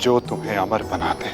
जो तुम्हें अमर बना दे।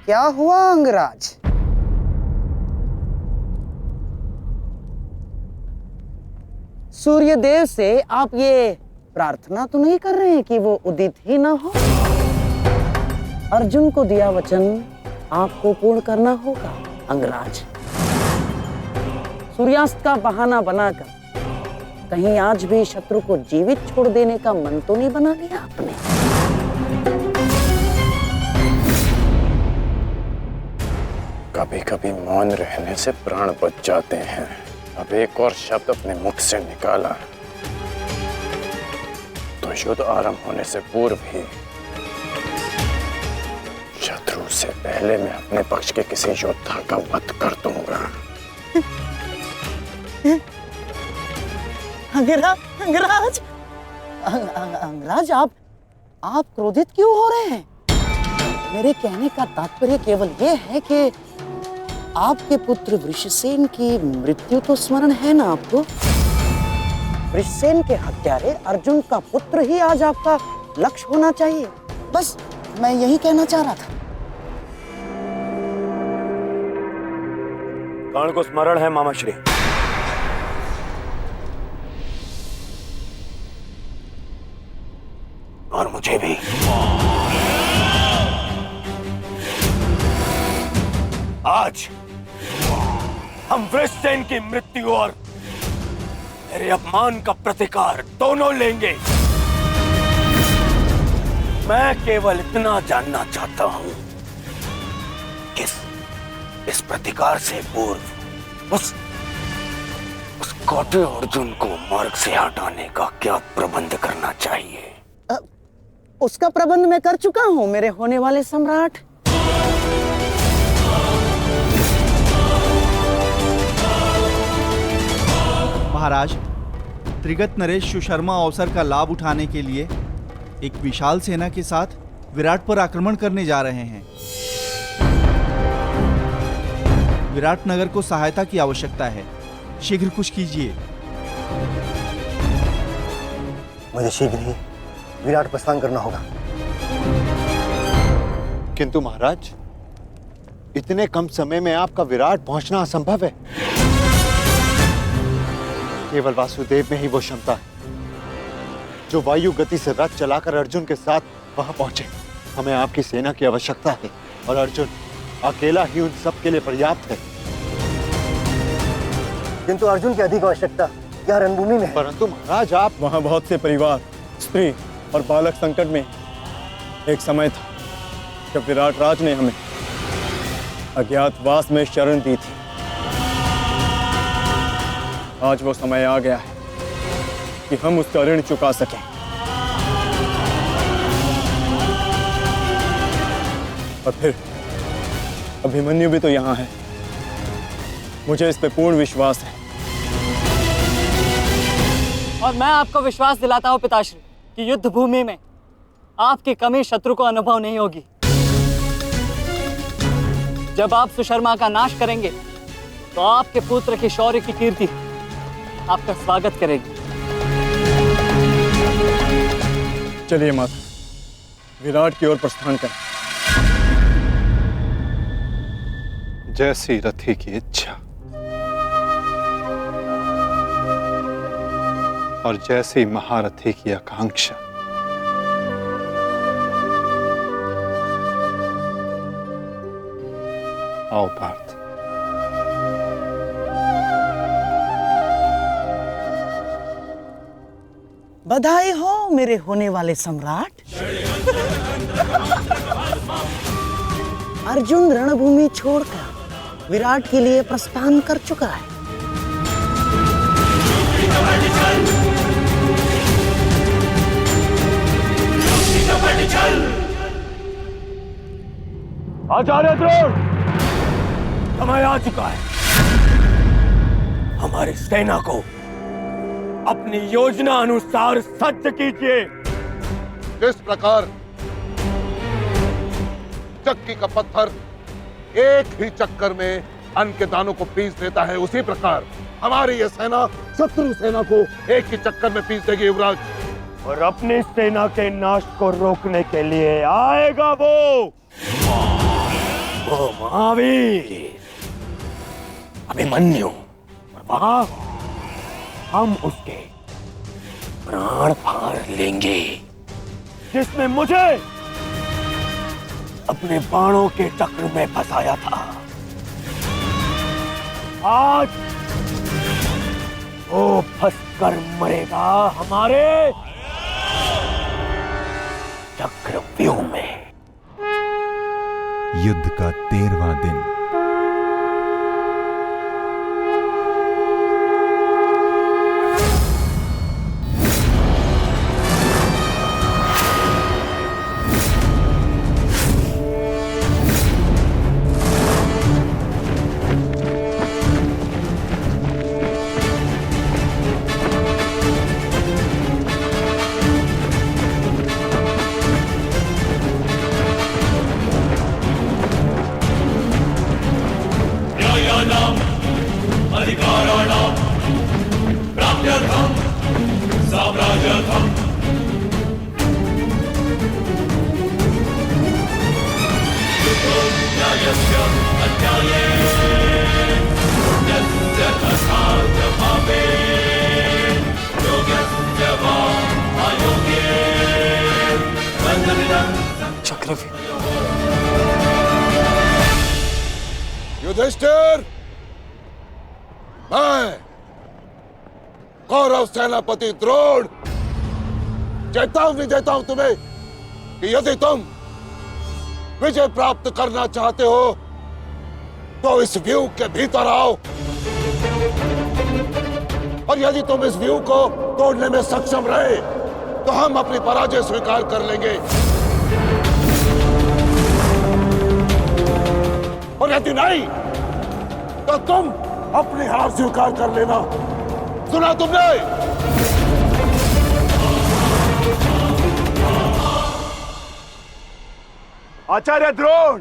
क्या हुआ अंगराज? सूर्यदेव से आप ये प्रार्थना तो नहीं कर रहे हैं कि वो उदित ही ना हो? अर्जुन को दिया वचन आपको पूर्ण करना होगा अंगराज। सूर्यास्त का बहाना बनाकर कहीं आज भी शत्रु को जीवित छोड़ देने का मन तो नहीं बना लिया आपने? कभी कभी मौन रहने से प्राण बच जाते हैं। अब एक और शब्द अपने मुख से निकाला तो युद्ध आरंभ होने से पूर्व ही शत्रु से पहले मैं अपने पक्ष के किसी योद्धा का वध कर दूंगा। अंगराज, अंगराज आप क्रोधित क्यों हो रहे हैं? मेरे कहने का तात्पर्य केवल यह है कि आपके पुत्र वृषसेन की मृत्यु तो स्मरण है ना आपको? वृषसेन के हत्यारे अर्जुन का पुत्र ही आज आपका लक्ष्य होना चाहिए। बस मैं यही कहना चाह रहा था। कर्ण को स्मरण है मामाश्री। और मुझे भी। आज हम वृषसेन की मृत्यु और मेरे अपमान का प्रतिकार दोनों लेंगे। मैं केवल इतना जानना चाहता हूं कि इस प्रतिकार से पूर्व उस कौटे अर्जुन को मार्ग से हटाने का क्या प्रबंध करना चाहिए? उसका प्रबंध मैं कर चुका हूं मेरे होने वाले सम्राट। महाराज, त्रिगत नरेश सुशर्मा अवसर का लाभ उठाने के लिए एक विशाल सेना के साथ विराट पर आक्रमण करने जा रहे हैं। विराट नगर को सहायता की आवश्यकता है। शीघ्र कुछ कीजिए। मुझे शीघ्र ही विराट प्रस्थान करना होगा। किंतु महाराज, इतने कम समय में आपका विराट पहुंचना असंभव है। केवल वासुदेव में ही वो क्षमता है जो वायु गति से रथ चलाकर अर्जुन के साथ वहां पहुंचे। हमें आपकी सेना की आवश्यकता है और अर्जुन अकेला ही उन सब के लिए पर्याप्त है। किंतु अर्जुन की अधिक आवश्यकता यह रणभूमि में है। परंतु महाराज, आप वहां बहुत से परिवार, स्त्री और बालक संकट में। एक समय था जब विराट राज ने हमें अज्ञातवास में शरण दी थी। आज वो समय आ गया है कि हम उसका ऋण चुका सकें। और फिर अभिमन्यु भी तो यहाँ है। मुझे इस पे पूर्ण विश्वास है। और मैं आपको विश्वास दिलाता हूँ पिताश्री कि युद्ध भूमि में आपकी कमी शत्रु को अनुभव नहीं होगी। जब आप सुशर्मा का नाश करेंगे तो आपके पुत्र की शौर्य की कीर्ति आपका स्वागत करेगी। चलिए माता, विराट की ओर प्रस्थान करें। जैसी रथी की इच्छा और जैसी महारथी की आकांक्षा। आओ पार्थ। बधाई हो मेरे होने वाले सम्राट। अर्जुन रणभूमि छोड़कर विराट के लिए प्रस्थान कर चुका है। आचार्य द्रोण, समय आ चुका है। हमारी सेना को अपनी योजना अनुसार सज्ज कीजिए। जिस प्रकार चक्की का पत्थर एक ही चक्कर में अन्न के दानों को पीस देता है, उसी प्रकार हमारी यह सेना शत्रु सेना को एक ही चक्कर में पीस देगी युवराज। और अपनी सेना के नाश को रोकने के लिए आएगा वो महावीर अभिमन्यु। और वहां हम उसके प्राण फाड़ लेंगे, जिसने मुझे अपने बाणों के चक्र में फंसाया था। आज वो फंसकर मरेगा हमारे चक्रव्यूह में। युद्ध का 13वां दिन। युधिष्ठिर, मैं कौरव सेनापति द्रोण चेतावनी देता हूं तुम्हें कि यदि तुम विजय प्राप्त करना चाहते हो तो इस व्यूह के भीतर आओ, और यदि तुम इस व्यूह को तोड़ने में सक्षम रहे तो हम अपनी पराजय स्वीकार कर लेंगे, और यदि नहीं तो तुम अपनी हार स्वीकार कर लेना। सुना तुमने? आचार्य द्रोण,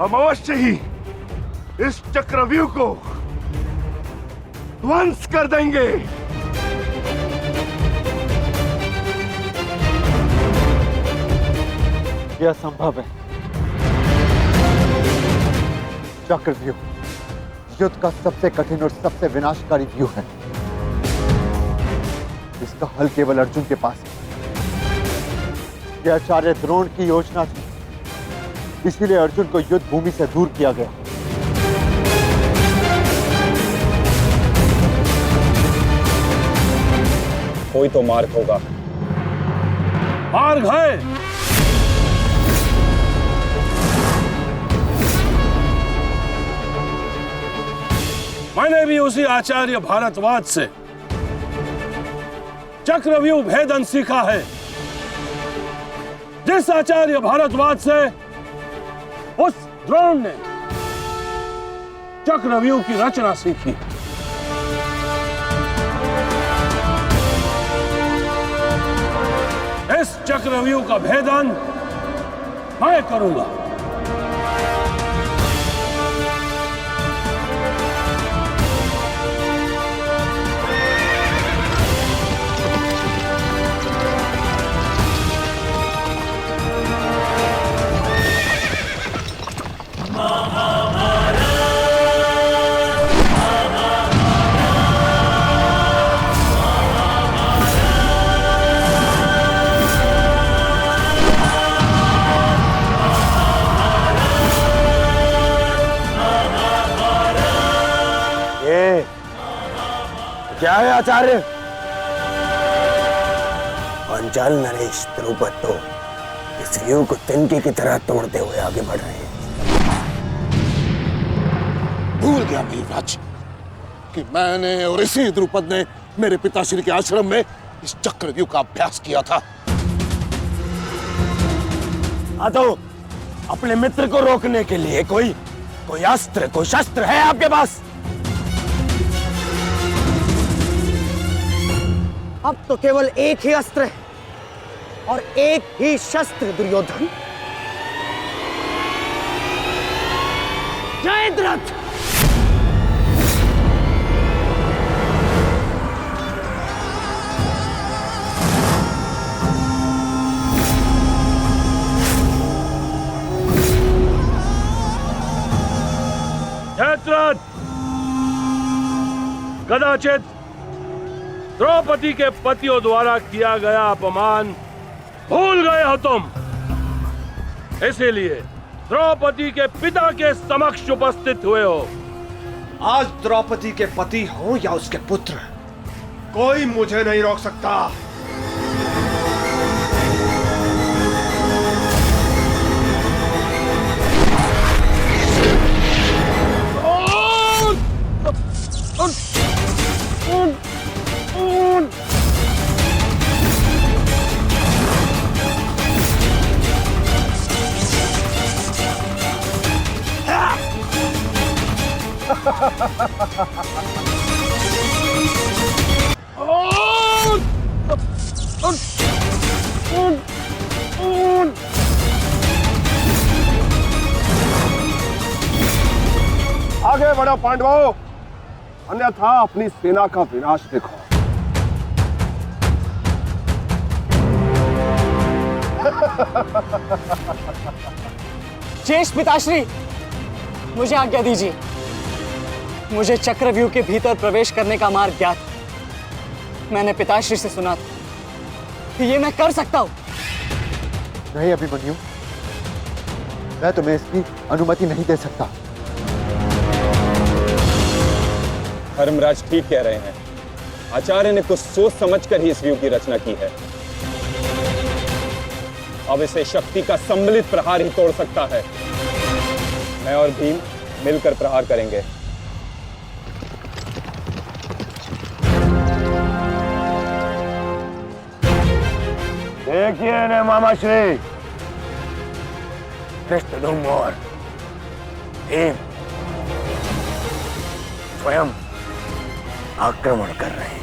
हम अवश्य ही इस चक्रव्यूह को ध्वंस कर देंगे। यह संभव है। चक्रव्यूह युद्ध का सबसे कठिन और सबसे विनाशकारी व्यूह है। इसका हल केवल अर्जुन के पास है। यह आचार्य द्रोण की योजना थी, इसीलिए अर्जुन को युद्ध भूमि से दूर किया गया। कोई तो मार्ग होगा। मार्ग है। मैंने भी उसी आचार्य भारद्वाज से चक्रव्यूह भेदन सीखा है, जिस आचार्य भारद्वाज से उस द्रोण ने चक्रव्यूह की रचना सीखी। इस चक्रव्यूह का भेदन मैं करूंगा। क्या है आचार्य? पांचाल नरेश द्रुपद तो इस व्यूह को तिनके की तरह तोड़ते हुए आगे बढ़ रहे हैं। भूल गया वीरराज कि मैंने और इसी द्रुपद ने मेरे पिताश्री के आश्रम में इस चक्रव्यूह का अभ्यास किया था। हाँ तो अपने मित्र को रोकने के लिए कोई अस्त्र, कोई शस्त्र है आपके पास? अब तो केवल एक ही अस्त्र है और एक ही शस्त्र दुर्योधन। जयद्रथ! जयद्रथ! कदाचित द्रौपदी के पतियों द्वारा किया गया अपमान भूल गए हो तुम। इसीलिए द्रौपदी के पिता के समक्ष उपस्थित हुए हो। आज द्रौपदी के पति हो या उसके पुत्र, कोई मुझे नहीं रोक सकता। आगे बढ़ो पांडवों, अन्यथा अपनी सेना का विनाश देखो। ज्येष्ठ पिताश्री, मुझे आज्ञा दीजिए। मुझे चक्रव्यूह के भीतर प्रवेश करने का मार्ग ज्ञात। मैंने पिताश्री से सुना था कि ये मैं कर सकता हूं। नहीं अभिमन्यु, मैं तुम्हें इसकी अनुमति नहीं दे सकता। धर्मराज ठीक कह रहे हैं। आचार्य ने कुछ सोच समझकर ही इस व्यूह की रचना की है। अब इसे शक्ति का सम्मिलित प्रहार ही तोड़ सकता है। मैं और भीम मिलकर प्रहार करेंगे। देखिए ने मामाश्री, धृष्टद्युम्न और भीम स्वयं आक्रमण कर रहे हैं।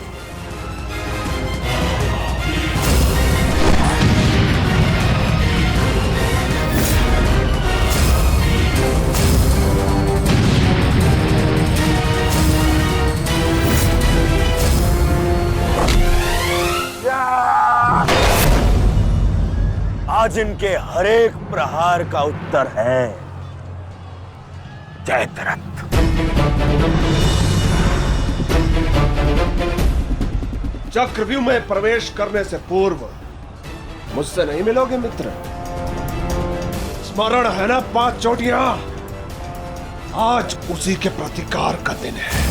आज इनके हर एक प्रहार का उत्तर है जयद्रथ। चक्रव्यूह में प्रवेश करने से पूर्व मुझसे नहीं मिलोगे मित्र? स्मरण है ना 5 चोटियां? आज उसी के प्रतिकार का दिन है।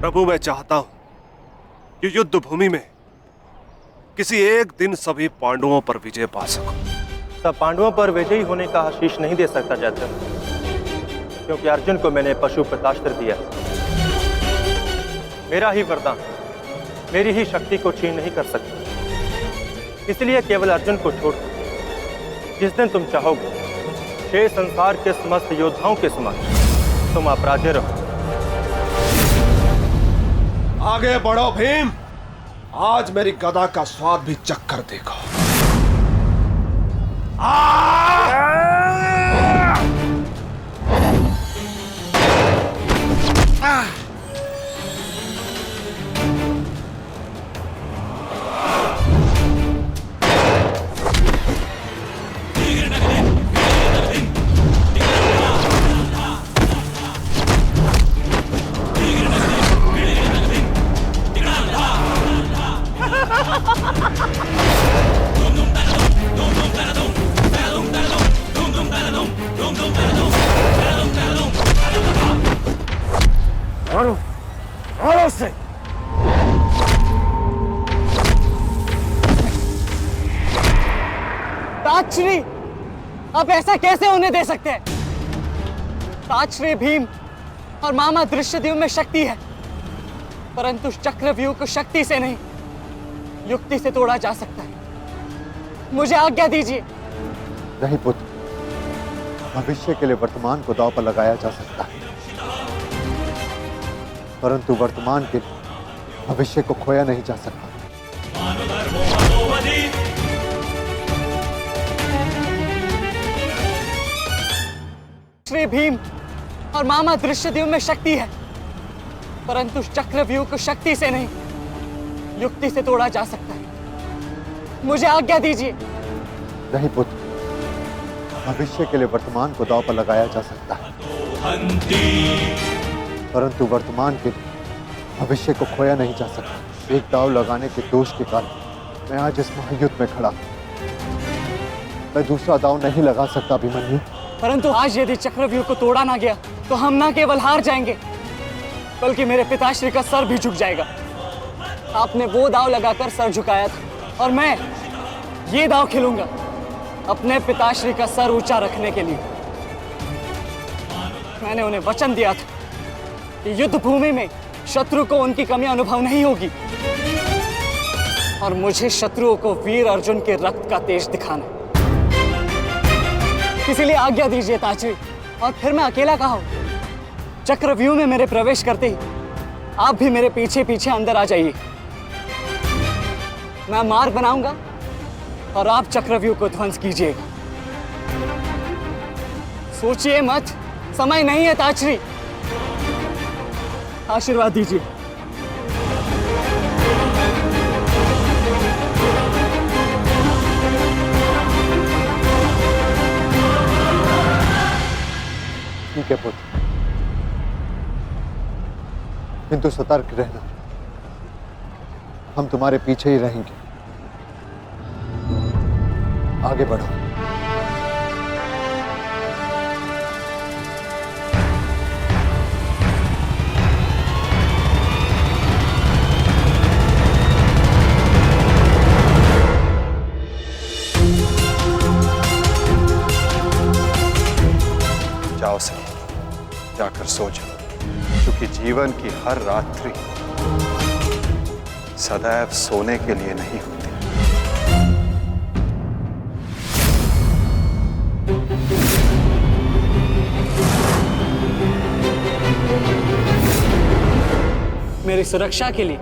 प्रभु, मैं चाहता हूं कि युद्ध भूमि में किसी एक दिन सभी पांडवों पर विजय पा सकूं। सब पांडवों पर विजयी होने का आशीष नहीं दे सकता जयद्रथ, क्योंकि अर्जुन को मैंने पशुपतास्त्र दिया। मेरा ही वरदान मेरी ही शक्ति को छीन नहीं कर सकता। इसलिए केवल अर्जुन को छोड़ जिस दिन तुम चाहोगे शेष संसार के समस्त योद्धाओं के समक्ष तुम अपराजय रहो। आगे बढ़ो भीम, आज मेरी गदा का स्वाद भी चक्कर देखो। ताजश्री, आप ऐसा कैसे होने दे सकते हैं? ताजश्री भीम और मामा दृश्यद्युम्न में शक्ति है, परंतु चक्रव्यूह को शक्ति से नहीं, युक्ति से तोड़ा जा सकता है। मुझे आज्ञा दीजिए। नहीं पुत्र, भविष्य के लिए वर्तमान को दांव पर लगाया जा सकता है, परंतु वर्तमान के लिए भविष्य को खोया नहीं जा सकता। श्री भीम और मामा दृश्यद्युम्न में शक्ति है, परंतु चक्रव्यूह को शक्ति से नहीं, युक्ति से तोड़ा जा सकता है। मुझे आज्ञा दीजिए। नहीं पुत्र, भविष्य के लिए वर्तमान को दांव पर लगाया जा सकता है, परंतु वर्तमान के लिए भविष्य को खोया नहीं जा सकता। एक दांव लगाने के दोष के कारण मैं आज इस महायुद्ध में खड़ा हूं। मैं दूसरा दांव नहीं लगा सकता अभिमन्यु। परंतु आज यदि चक्रव्यूह को तोड़ा ना गया तो हम ना केवल हार जाएंगे, बल्कि मेरे पिताश्री का सर भी झुक जाएगा। आपने वो दांव लगाकर सर झुकाया था और मैं ये दांव खेलूंगा अपने पिताश्री का सर ऊंचा रखने के लिए। मैंने उन्हें वचन दिया था कि युद्ध भूमि में शत्रु को उनकी कमी अनुभव नहीं होगी, और मुझे शत्रुओं को वीर अर्जुन के रक्त का तेज दिखाना। इसीलिए आज्ञा दीजिए ताजश्री, और फिर मैं अकेला कहाँ हूं? चक्रव्यूह में मेरे प्रवेश करते ही आप भी मेरे पीछे पीछे अंदर आ जाइए। मैं मार्ग बनाऊंगा और आप चक्रव्यूह को ध्वंस कीजिएगा। सोचिए मत, समय नहीं है ताजश्री। आशीर्वाद दीजिए। ठीक है पुत्र, किंतु सतर्क रहना, हम तुम्हारे पीछे ही रहेंगे। आगे बढ़ो। जाओ सही, जाकर सो जाओ, क्योंकि जीवन की हर रात्रि सदैव सोने के लिए नहीं होती। मेरी सुरक्षा के लिए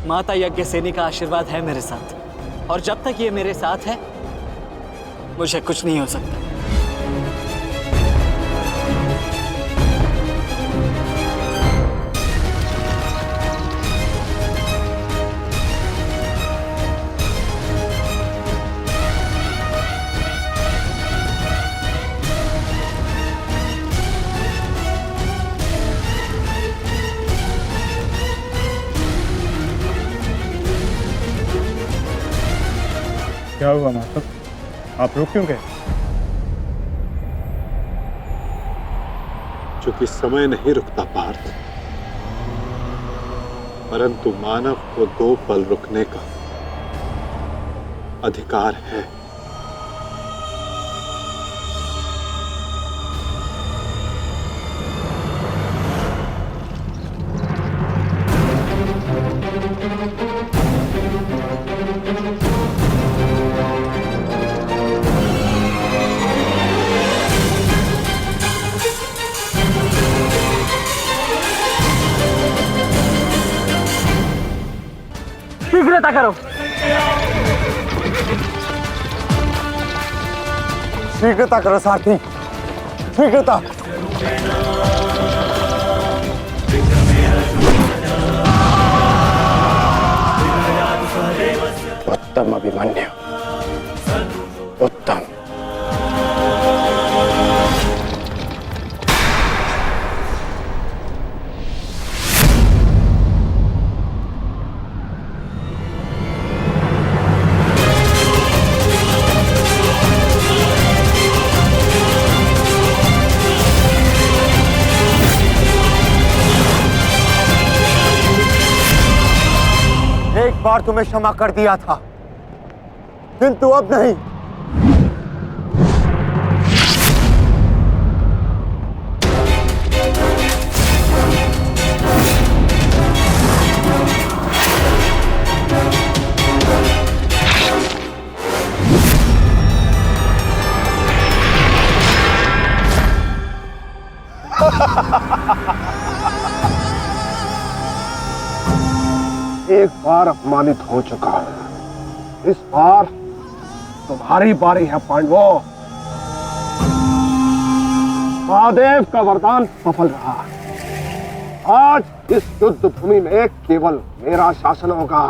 माता यज्ञसेनी का आशीर्वाद है मेरे साथ, और जब तक ये मेरे साथ है मुझे कुछ नहीं हो सकता। क्या हुआ माधव, आप रुक क्यों गए? चूंकि समय नहीं रुकता पार्थ, परंतु मानव को 2 पल रुकने का अधिकार है। शीघ्रता करो। शीघ्रता करो सारथी, शीघ्रता। उत्तम अभिमन्यु, उत्तम। एक बार तुम्हें क्षमा कर दिया था, किंतु अब नहीं। एक बार अपमानित हो चुका हूं, इस बार तुम्हारी बारी है पांडवों। महादेव का वरदान सफल रहा। आज इस युद्ध भूमि में केवल मेरा शासन होगा,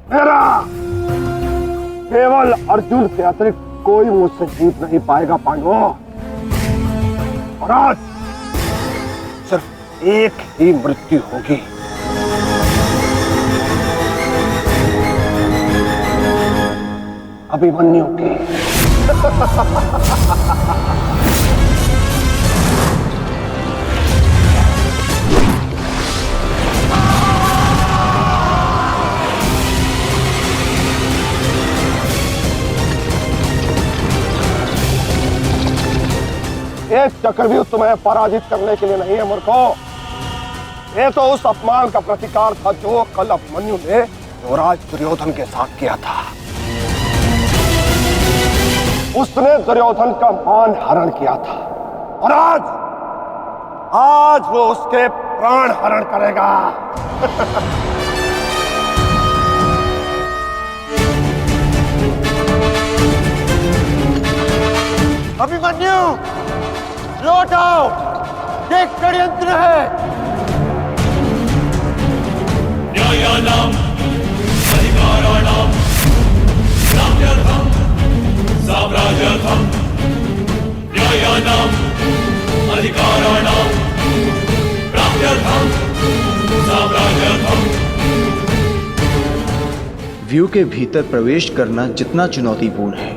मेरा। केवल अर्जुन के अतिरिक्त कोई मुझसे जीत नहीं पाएगा पांडवों। और आज सिर्फ एक ही मृत्यु होगी। अभिमन्यु की। एक चक्रव्यूह तुम्हें पराजित करने के लिए नहीं है मूर्खों। ये तो उस अपमान का प्रतिकार था जो कल अभिमन्यु ने युवराज दुर्योधन के साथ किया था। उसने दुर्योधन का मान हरण किया था और आज वो उसके प्राण हरण करेगा। अभिमन्यु, लौट आओ, ये षड्यंत्र है। न्यायानाम अधिकाराणाम साम्यर्थम साम्राज्यर्थम। न्यायानाम अधिकाराणाम प्राप्त्यर्थम साम्राज्यर्थम। व्यू के भीतर प्रवेश करना जितना चुनौतीपूर्ण है,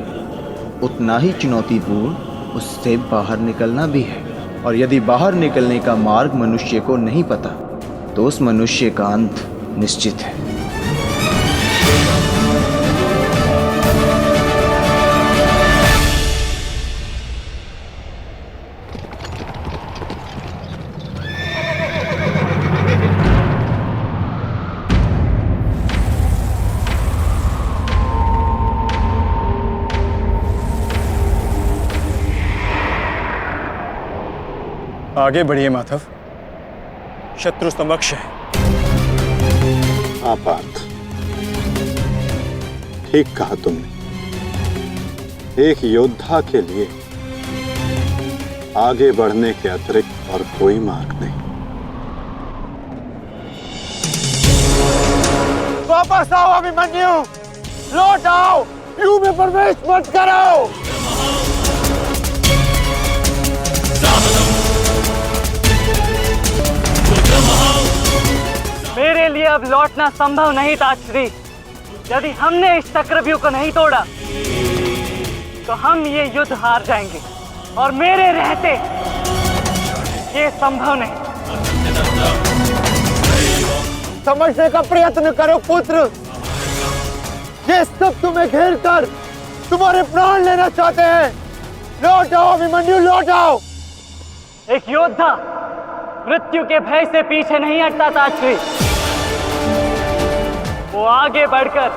उतना ही चुनौतीपूर्ण उससे बाहर निकलना भी है। और यदि बाहर निकलने का मार्ग मनुष्य को नहीं पता, तो उस मनुष्य का अंत निश्चित है। आगे बढ़िए माधव, शत्रु समक्ष है। हाँ पार्थ, ठीक कहा तुमने। एक योद्धा के लिए आगे बढ़ने के अतिरिक्त और कोई मार्ग नहीं। वापस आओ अभिमन्यु, लौट आओ, व्यू में प्रवेश मत करो। मेरे लिए अब लौटना संभव नहीं था श्री। यदि हमने इस चक्रव्यूह को नहीं तोड़ा तो हम ये युद्ध हार जाएंगे, और मेरे रहते ये संभव नहीं। समझने का प्रयत्न करो पुत्र, ये सब तुम्हें घेर कर तुम्हारे प्राण लेना चाहते हैं। लौट आओ अभिमन्यु, लौट आओ। एक योद्धा मृत्यु के भय से पीछे नहीं हटता था श्री। वो आगे बढ़कर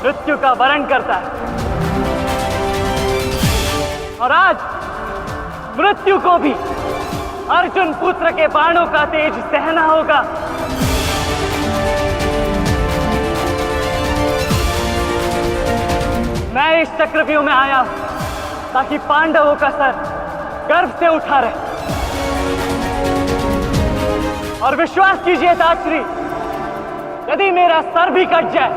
मृत्यु का वरण करता है, और आज मृत्यु को भी अर्जुन पुत्र के बाणों का तेज सहना होगा। मैं इस चक्रव्यूह में आया हूं ताकि पांडवों का सर गर्व से उठा रहे। और विश्वास कीजिए ताश्री, यदि मेरा सर भी कट जाए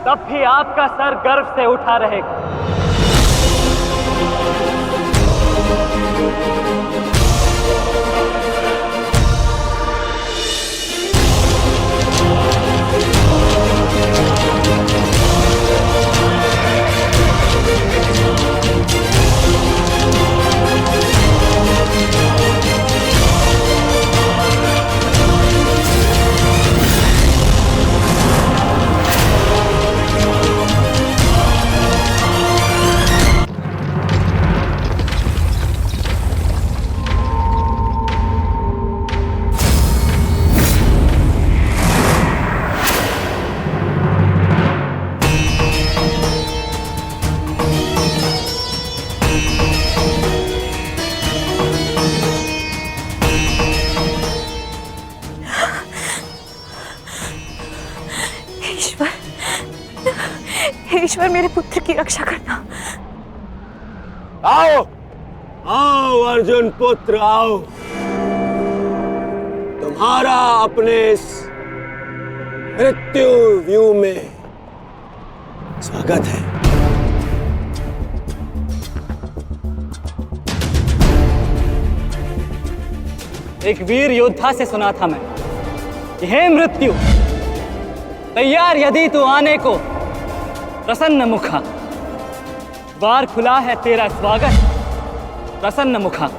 तब भी आपका सर गर्व से उठा रहेगा। ईश्वर मेरे पुत्र की रक्षा करना। आओ आओ अर्जुन पुत्र आओ, तुम्हारा अपने इस मृत्यु व्यूह में स्वागत है। एक वीर योद्धा से सुना था मैं, हे मृत्यु तैयार यदि तू आने को, प्रसन्न मुखा द्वार खुला है तेरा स्वागत, प्रसन्न मुखा।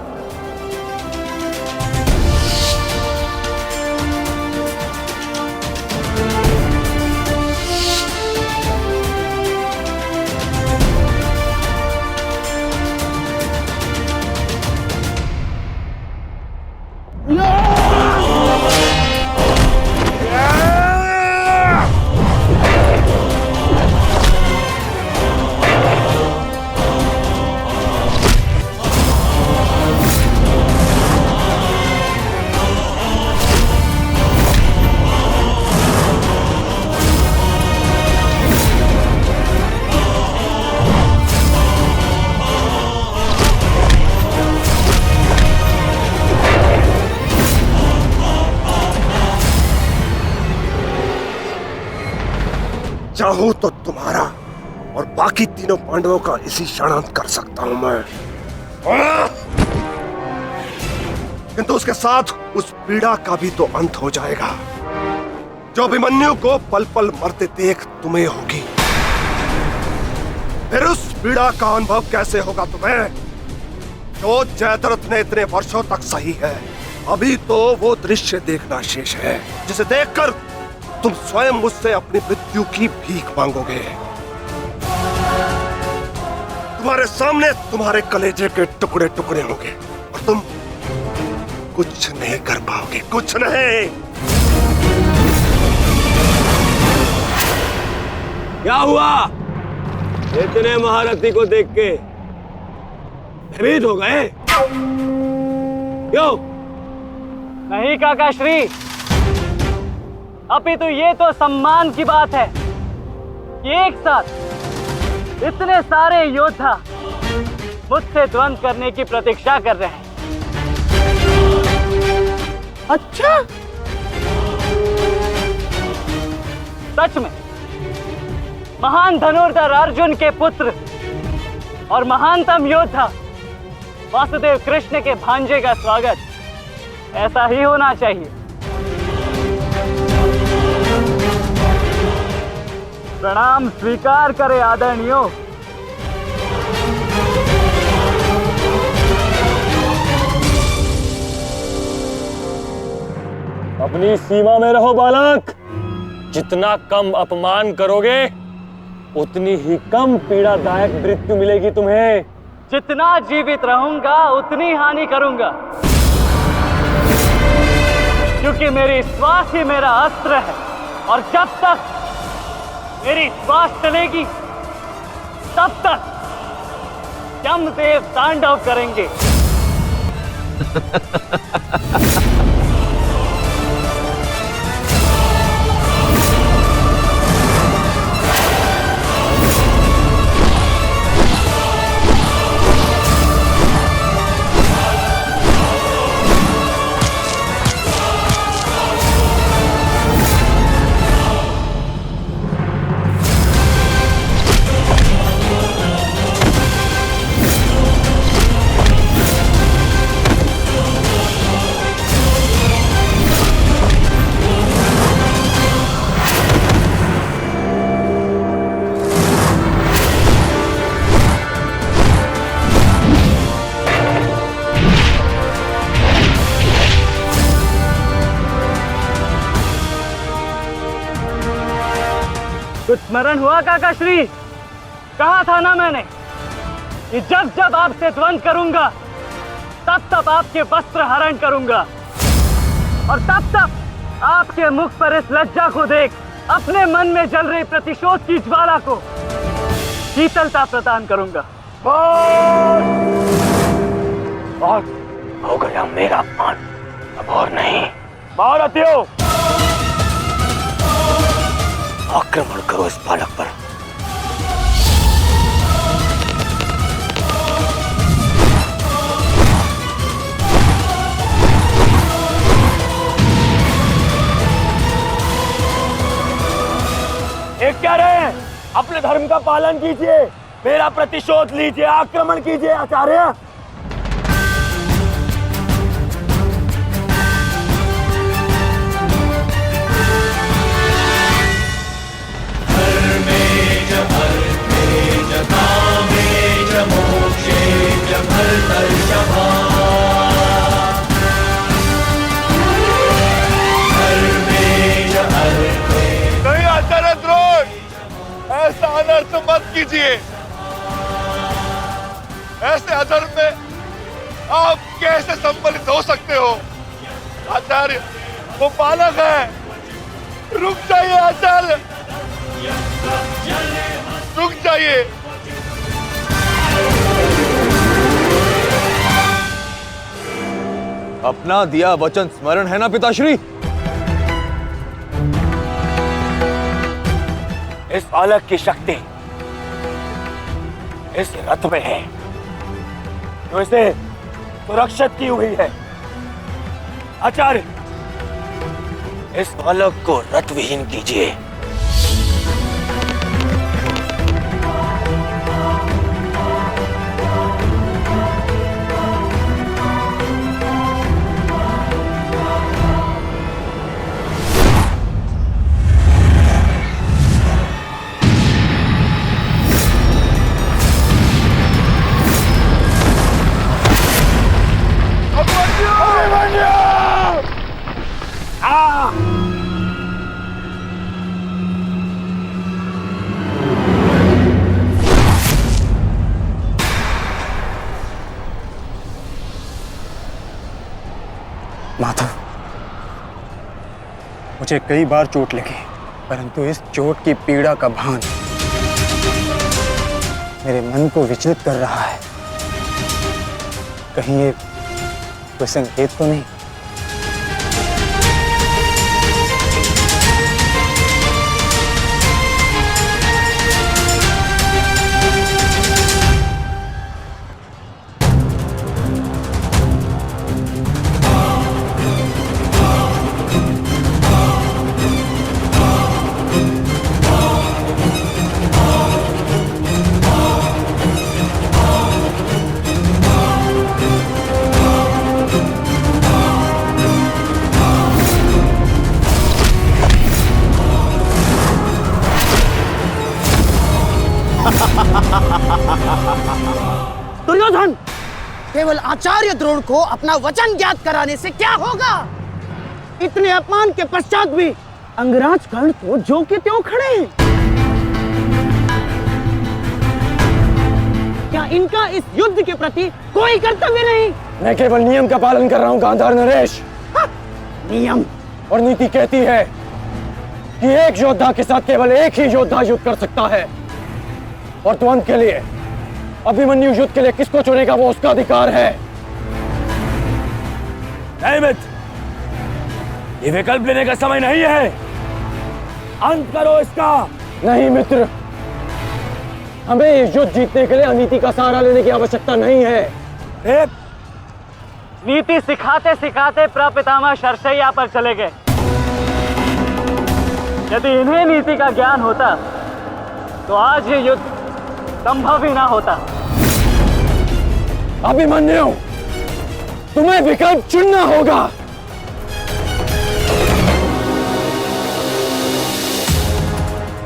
चाहूं तो तुम्हारा और बाकी तीनों पांडवों का इसी क्षण अंत कर सकता हूं मैं, किंतु उसके साथ उस पीड़ा का भी तो अंत हो जाएगा जो अभिमन्यु को पल पल मरते देख तुम्हें होगी। फिर उस पीड़ा का अनुभव कैसे होगा तुम्हें जो जयद्रथ ने इतने वर्षों तक सही है। अभी तो वो दृश्य देखना शेष है जिसे देखकर तुम स्वयं मुझसे अपनी मृत्यु की भीख मांगोगे। तुम्हारे सामने तुम्हारे कलेजे के टुकड़े टुकड़े होंगे और तुम कुछ नहीं कर पाओगे, कुछ नहीं। क्या हुआ? इतने महारथी को देख के भयभीत हो गए? क्यों? नहीं काका श्री, अपितु ये तो सम्मान की बात है कि एक साथ इतने सारे योद्धा मुझसे द्वंद्व करने की प्रतीक्षा कर रहे हैं। अच्छा, सच में महान धनुर्धर अर्जुन के पुत्र और महानतम योद्धा वासुदेव कृष्ण के भांजे का स्वागत ऐसा ही होना चाहिए। प्रणाम स्वीकार करे आदरणीयों। अपनी सीमा में रहो बालक, जितना कम अपमान करोगे उतनी ही कम पीड़ादायक मृत्यु मिलेगी तुम्हें। जितना जीवित रहूंगा उतनी हानि करूंगा, क्योंकि मेरी श्वास ही मेरा अस्त्र है और जब तक मेरी श्वास चलेगी तब तक यमदेव तांडव करेंगे। स्मरण हुआ काकाश्री? कहा था ना मैंने कि जब जब आपसे द्वंद करूंगा तब तब आपके वस्त्र हरण करूंगा, और तब तब आपके मुख पर इस लज्जा को देख अपने मन में जल रही प्रतिशोध की ज्वाला को शीतलता प्रदान करूंगा। और हो गया मेरा अपमान, अब और नहीं। महारथियों, आक्रमण करो इस बालक पर। एक क्या रहे हैं? अपने धर्म का पालन कीजिए, मेरा प्रतिशोध लीजिए, आक्रमण कीजिए आचार्य। नहीं आचार्य द्रोण, ऐसा अनर्थ मत कीजिए। ऐसे अधर्म में आप कैसे सम्मिलित हो सकते हो? आचार्य, वो बालक है। रुक जाइए आचार्य, रुक जाइए। अपना दिया वचन स्मरण है ना पिताश्री? इस बालक की शक्ति इस रथ में है जो इसे सुरक्षित की हुई है। आचार्य, इस बालक को रथ विहीन कीजिए। माधव, मुझे कई बार चोट लगी, परंतु इस चोट की पीड़ा का भान मेरे मन को विचलित कर रहा है। कहीं ये कोई संकेत तो नहीं? दुर्योधन, केवल आचार्य द्रोण को अपना वचन ज्ञात कराने से क्या होगा? इतने अपमान के पश्चात भी अंगराज कर्ण तो जो के त्यों खड़े हैं। क्या इनका इस युद्ध के प्रति कोई कर्तव्य नहीं? मैं केवल नियम का पालन कर रहा हूं गांधार नरेश। नियम और नीति कहती है कि एक योद्धा के साथ केवल एक ही योद्धा युद्ध कर सकता है, और द्वंद के लिए, अभिमन्यु युद्ध के लिए किसको चुनेगा वो उसका अधिकार है। नहीं मित्र, ये विकल्प लेने का समय नहीं है। अंत करो इसका। नहीं मित्र, हमें इस युद्ध जीतने के लिए अनीति का सहारा लेने की आवश्यकता नहीं है। नीति सिखाते सिखाते प्रपितामह शरशैया पर चले गए। यदि इन्हें नीति का ज्ञान होता तो आज ये युद्ध संभव ही ना होता। अभिमन्यु, तुम्हें विकल्प चुनना होगा।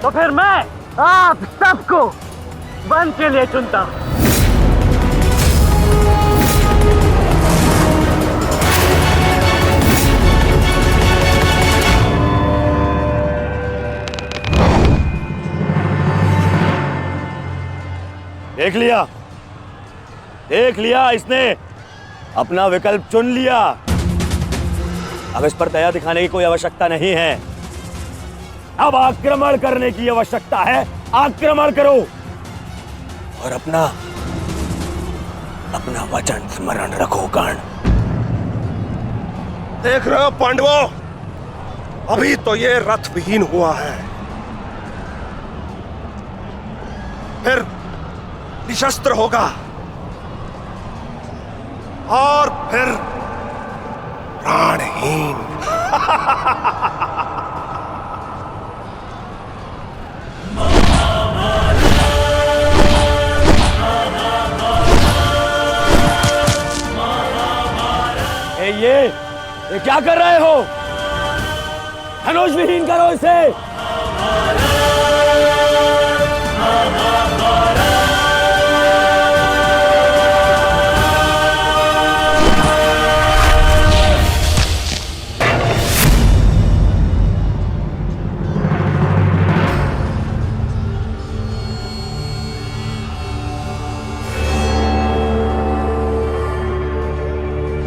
तो फिर मैं आप सबको वन के लिए चुनता हूं। देख लिया इसने अपना विकल्प चुन लिया। अब इस पर दया दिखाने की कोई आवश्यकता नहीं है। अब आक्रमण करने की आवश्यकता है। आक्रमण करो और अपना वचन स्मरण रखो कर्ण। देख रहे हो पांडवों, अभी तो ये रथ विहीन हुआ है, फिर निशस्त्र होगा और फिर प्राणहीन। ये क्या कर रहे हो? धनुष विहीन करो इसे।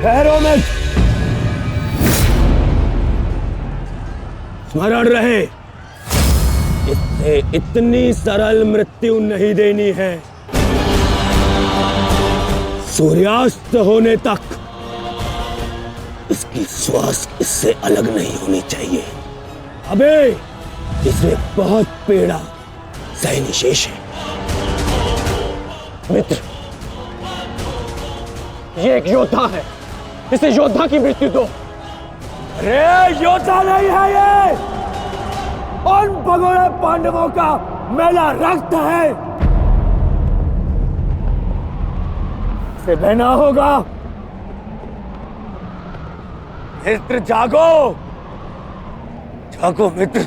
ठहरो मित्र, स्मरण रहे, इससे इतनी सरल मृत्यु नहीं देनी है। सूर्यास्त होने तक इसकी श्वास इससे अलग नहीं होनी चाहिए। अबे इसमें बहुत पीड़ा सहनी शेष है। मित्र, ये एक योद्धा है, इसे योद्धा की मृत्यु दो। अरे योद्धा नहीं है ये, उन भगोड़े पांडवों का मैला रक्त है। इसे बहना होगा। मित्र जागो, जागो मित्र,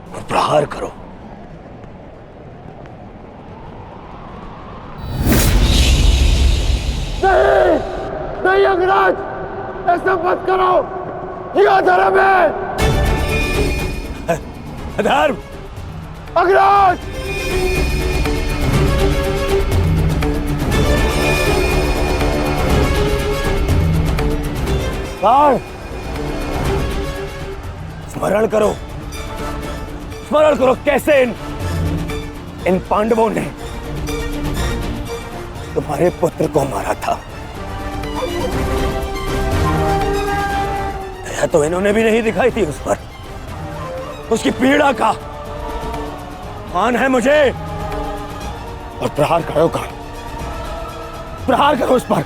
और प्रहार करो। नहीं अंगराज, ऐसा मत करो, यह धर्म है। अधर्म? अंगराज! स्मरण करो, स्मरण करो कैसे इन पांडवों ने तुम्हारे पुत्र को मारा था। दया तो इन्होंने भी नहीं दिखाई थी उस पर। उसकी पीड़ा का मान है मुझे। और प्रहार करो, प्रहार करो उस पर।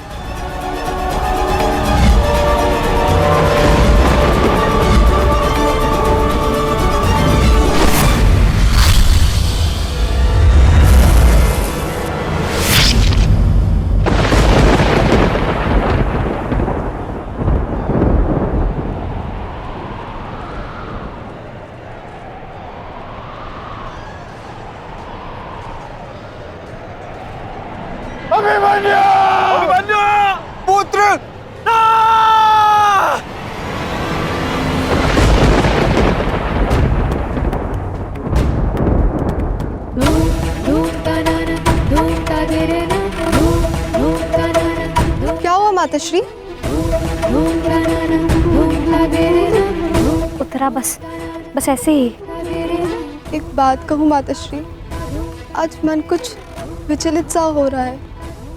अभिमन्यु! पुत्र! क्या हुआ माताश्री? उत्तरा बस ऐसे ही। एक बात कहूँ माताश्री, आज मन कुछ विचलित सा हो रहा है।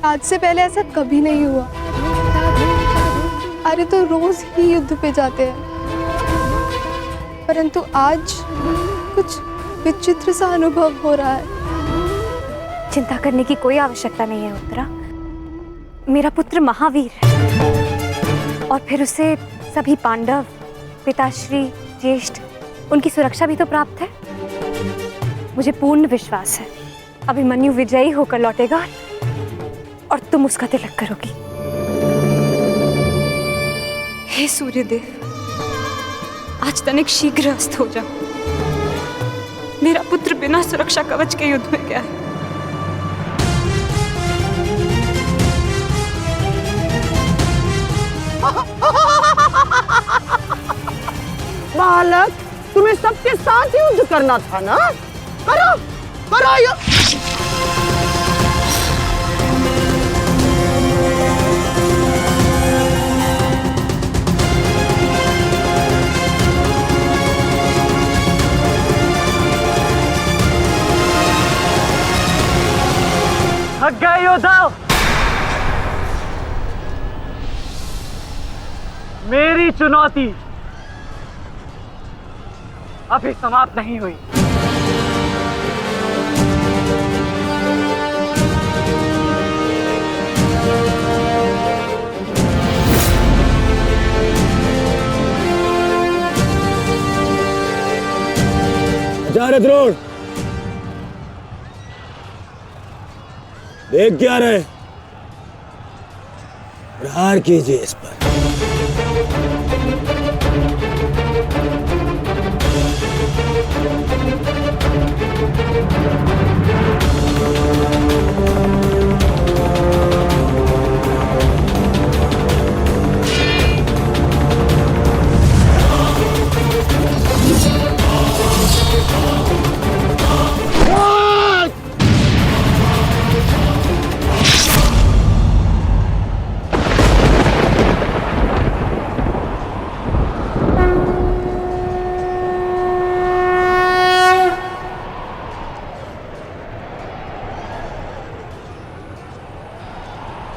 आज से पहले ऐसा कभी नहीं हुआ। अरे तो रोज ही युद्ध पे जाते हैं, परंतु आज कुछ विचित्र सा अनुभव हो रहा है। चिंता करने की कोई आवश्यकता नहीं है उत्तरा। मेरा पुत्र महावीर है और फिर उसे सभी पांडव, पिताश्री, ज्येष्ठ, उनकी सुरक्षा भी तो प्राप्त है। मुझे पूर्ण विश्वास है अभिमन्यु विजयी होकर लौटेगा और तुम उसका तिलक करोगी। हे सूर्यदेव, आज तनिक शीघ्र अस्त हो जाओ। मेरा पुत्र बिना सुरक्षा कवच के युद्ध में गया है। बालक, तुम्हें सबके साथ युद्ध करना था ना? करो, करो युद्ध। यादव, मेरी चुनौती अभी समाप्त नहीं हुई। आचार्य द्रोण, देख क्या रहे, प्रहार कीजिए इस पर।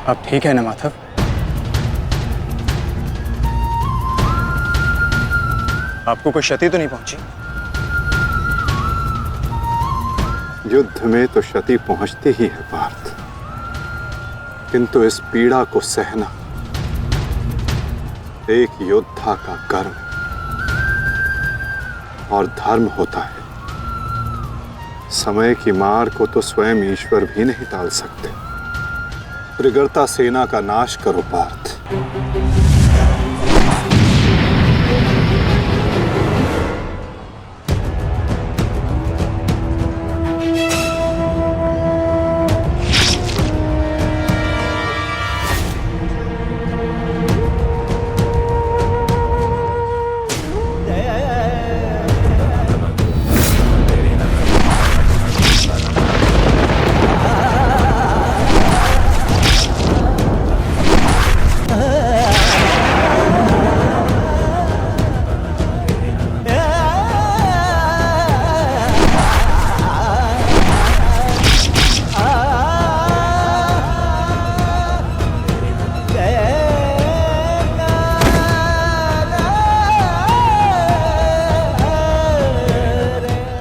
अब ठीक है ना माधव? आपको कोई क्षति तो नहीं पहुंची? युद्ध में तो क्षति पहुंचती ही है पार्थ, किंतु इस पीड़ा को सहना एक योद्धा का कर्म और धर्म होता है। समय की मार को तो स्वयं ईश्वर भी नहीं टाल सकते। त्रिगर्ता सेना का नाश करो पार्थ।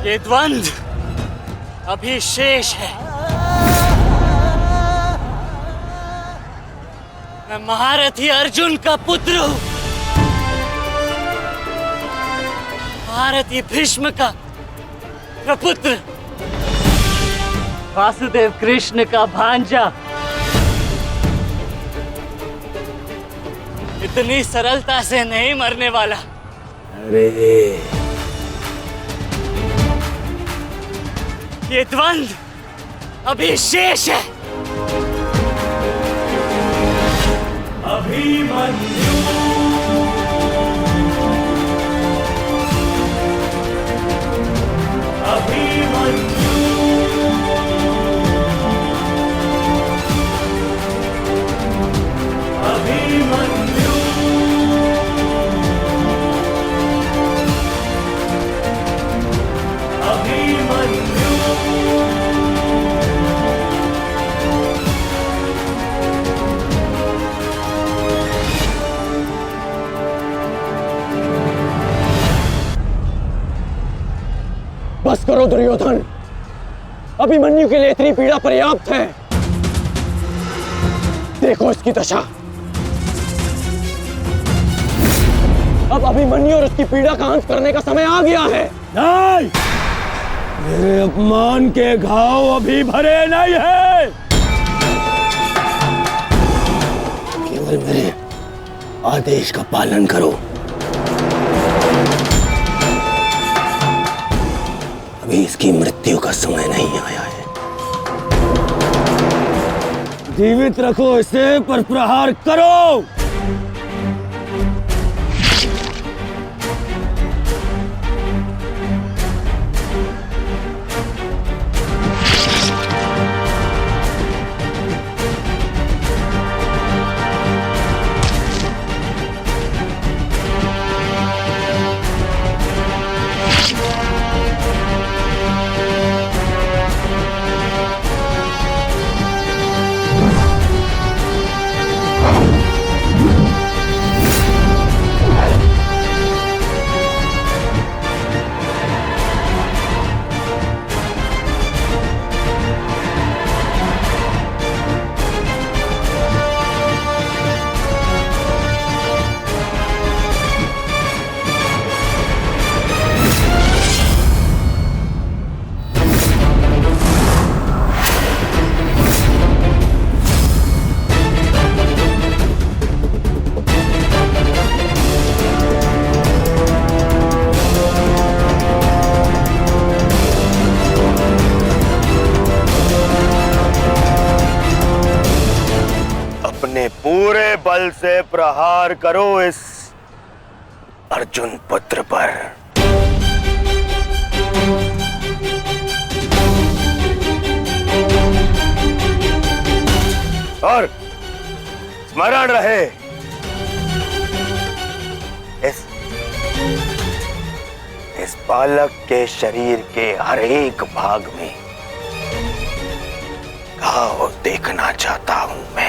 ये द्वंद्व अभी शेष है। मैं महारथी अर्जुन का पुत्र हूं, महारथी भीष्म का प्रपुत्र, वासुदेव कृष्ण का भांजा। इतनी सरलता से नहीं मरने वाला। अरे ये द्वंद्व अभी शेष है। अभिमन्यु अभिमन्यु अभिमन्यु अभिमन्यु बस करो दुर्योधन, अभिमन्यु के लिए इतनी पीड़ा पर्याप्त है। देखो इसकी दशा। अब अभिमन्यु और उसकी पीड़ा का अंत करने का समय आ गया है। नहीं, मेरे अपमान के घाव अभी भरे नहीं है। केवल मेरे आदेश का पालन करो। अभी इसकी मृत्यु का समय नहीं आया है। जीवित रखो इसे, पर प्रहार करो। अपने पूरे बल से प्रहार करो इस अर्जुन पुत्र पर। और स्मरण रहे, इस बालक के शरीर के हर एक भाग में घाव देखना चाहता हूं मैं।